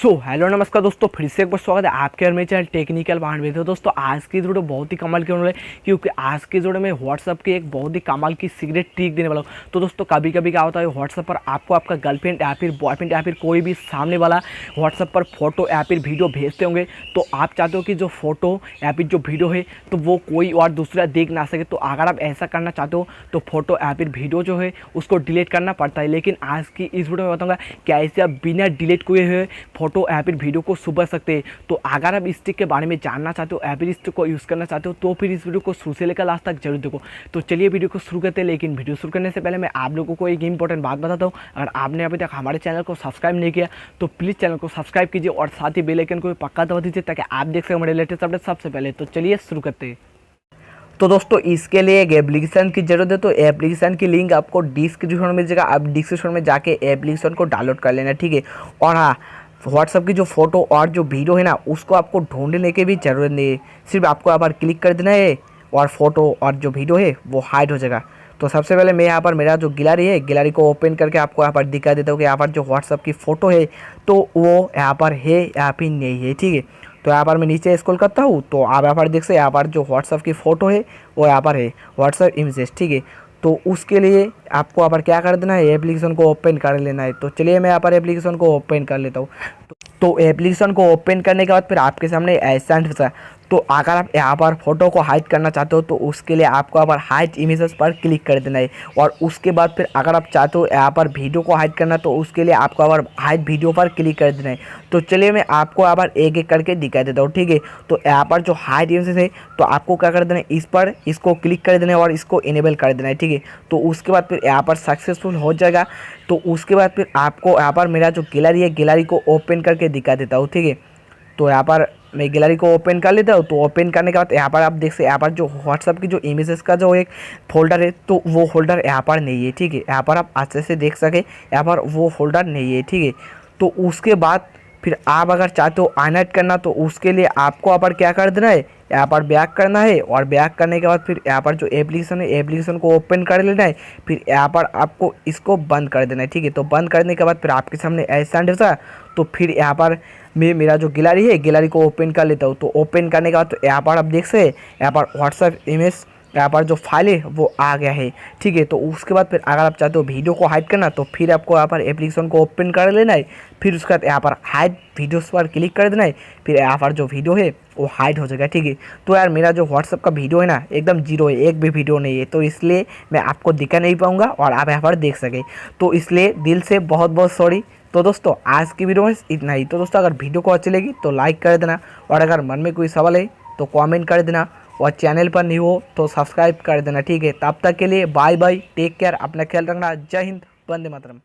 So hello नमस्कार दोस्तों, फिर से एक बार स्वागत है आपके और मेरे चैनल टेक्निकल बाहर में। तो दोस्तों आज की वीडियो बहुत ही कमाल की होने वाली है, क्योंकि आज की वीडियो में व्हाट्सअप की एक बहुत ही कमाल की सीक्रेट ट्रिक देने वाला हूँ। तो दोस्तों कभी कभी क्या होता है, व्हाट्सअप पर आपको आपका गर्लफ्रेंड या फिर बॉयफ्रेंड या फिर कोई भी सामने वाला व्हाट्सअप पर फोटो या फिर वीडियो भेजते होंगे। तो आप चाहते हो कि जो फोटो या फिर जो वीडियो है तो वो कोई और दूसरा देख ना सके। तो अगर आप ऐसा करना चाहते हो तो फोटो या फिर वीडियो जो है उसको डिलीट करना पड़ता है। लेकिन आज की इस वीडियो में बताऊँगा कैसे आप बिना डिलीट किए हुए फोटो या फिर वीडियो को सुबह सकते हैं। तो अगर आप इस ट्रिक के बारे में जानना चाहते हो या फिर इस ट्रिक को यूज़ करना चाहते हो तो फिर इस वीडियो को शुरू से लेकर लास्ट तक जरूर देखो। तो चलिए वीडियो को शुरू करते हैं। लेकिन वीडियो शुरू करने से पहले मैं आप लोगों को एक इंपॉर्टेंट बात बताता हूँ। अगर आपने अभी तक हमारे चैनल को सब्सक्राइब नहीं किया तो प्लीज़ चैनल को सब्सक्राइब कीजिए और साथ ही बेल आइकन को भी पक्का दबा दीजिए ताकि आप देख सकें हमारे लेटेस्ट अपडेट सबसे पहले। तो चलिए शुरू करते हैं। तो दोस्तों इसके लिए एक एप्लीकेशन की ज़रूरत है। तो एप्लीकेशन की लिंक आपको डिस्क्रिप्शन में मिल जाएगा। आप डिस्क्रिप्शन में जाके एप्लीकेशन को डाउनलोड कर लेना, ठीक है। और हाँ, व्हाट्सअप की जो फोटो और जो वीडियो है ना उसको आपको ढूंढने की भी ज़रूरत नहीं है। सिर्फ आपको यहाँ पर क्लिक कर देना है और फोटो और जो वीडियो है वो हाइड हो जाएगा। तो सबसे पहले मैं यहाँ पर मेरा जो गैलरी है, गैलरी को ओपन करके आपको यहाँ पर दिखा देता हूँ कि यहाँ पर जो व्हाट्सअप की फ़ोटो है तो वो यहाँ पर है या फिर नहीं है, ठीक है। तो यहाँ पर मैं नीचे स्क्रॉल करता हूँ तो आप यहाँ पर देख सकते हैं, यहाँ पर जो व्हाट्सअप की फ़ोटो है वो यहाँ पर है, व्हाट्सअप इमेजेस, ठीक है। तो उसके लिए आपको यहाँ पर क्या कर देना है, एप्लीकेशन को ओपन कर लेना है। तो चलिए मैं यहाँ पर एप्लीकेशन को ओपन कर लेता हूँ। तो एप्लीकेशन को ओपन करने के बाद फिर आपके सामने ऐसा इंटरफेस है। तो अगर आप यहाँ पर फोटो को हाइड करना चाहते हो तो उसके लिए आपको यहाँ पर हाइड इमेजेस पर क्लिक कर देना है। और उसके बाद फिर अगर आप चाहते हो यहाँ पर वीडियो को हाइड करना तो उसके लिए आपको यहाँ पर हाइड वीडियो पर क्लिक कर देना है। तो चलिए मैं आपको यहाँ पर एक एक करके दिखा देता हूँ, ठीक है। तो यहाँ पर जो हाइड इमेजेस है तो आपको क्या कर देना है, इस पर इसको क्लिक कर देना है और इसको इनेबल कर देना है, ठीक है। तो उसके बाद फिर यहाँ पर सक्सेसफुल हो जाएगा। तो उसके बाद फिर आपको यहाँ पर मेरा जो गैलरी है, गैलरी को ओपन करके दिखा देता हूँ, ठीक है। तो यहाँ पर मैं गैलरी को ओपन कर लेता हूँ। तो ओपन करने के बाद यहाँ पर आप देख सकते, यहाँ पर जो व्हाट्सअप की जो इमेजेस का जो एक फोल्डर है तो वो फोल्डर यहाँ पर नहीं है, ठीक है। यहाँ पर आप अच्छे से देख सके, यहाँ पर वो फोल्डर नहीं है, ठीक है। तो उसके बाद फिर आप अगर चाहते हो अनएड करना तो उसके लिए आपको यहाँ पर क्या कर देना है, यहाँ पर बैक करना है। और बैक करने के बाद फिर यहाँ पर जो एप्लीकेशन है, एप्लीकेशन को ओपन कर लेना है। फिर यहाँ पर आपको इसको बंद कर देना है, ठीक है। तो बंद करने के बाद फिर आपके सामने ऐसा इंटरफेस। तो फिर यहाँ पर मैं मेरा जो गैलरी है, गैलरी को ओपन कर लेता हूँ। तो ओपन करने के बाद तो यहाँ पर आप देख सकते हैं, यहाँ पर व्हाट्सएप इमेज यहाँ पर जो फाइल है वो आ गया है, ठीक है। तो उसके बाद फिर अगर आप चाहते हो वीडियो को हाइड करना तो फिर आपको यहाँ पर एप्लीकेशन को ओपन कर लेना है। फिर उसके बाद यहाँ पर हाइड वीडियोस पर क्लिक कर देना है। फिर यहाँ पर जो वीडियो है वो हाइड हो जाएगा, ठीक है। तो यार मेरा जो व्हाट्सअप का वीडियो है ना एकदम जीरो है, एक भी वीडियो नहीं है। तो इसलिए मैं आपको दिखा नहीं पाऊँगा और आप यहाँ पर देख सकें। तो इसलिए दिल से बहुत बहुत सॉरी। तो दोस्तों आज की वीडियो में इतना ही। तो दोस्तों अगर वीडियो को अच्छी लगी तो लाइक कर देना और अगर मन में कोई सवाल है तो कमेंट कर देना और चैनल पर नहीं हो तो सब्सक्राइब कर देना, ठीक है। तब तक के लिए बाय बाय, टेक केयर, अपना ख्याल रखना। जय हिंद, वंदे मातरम।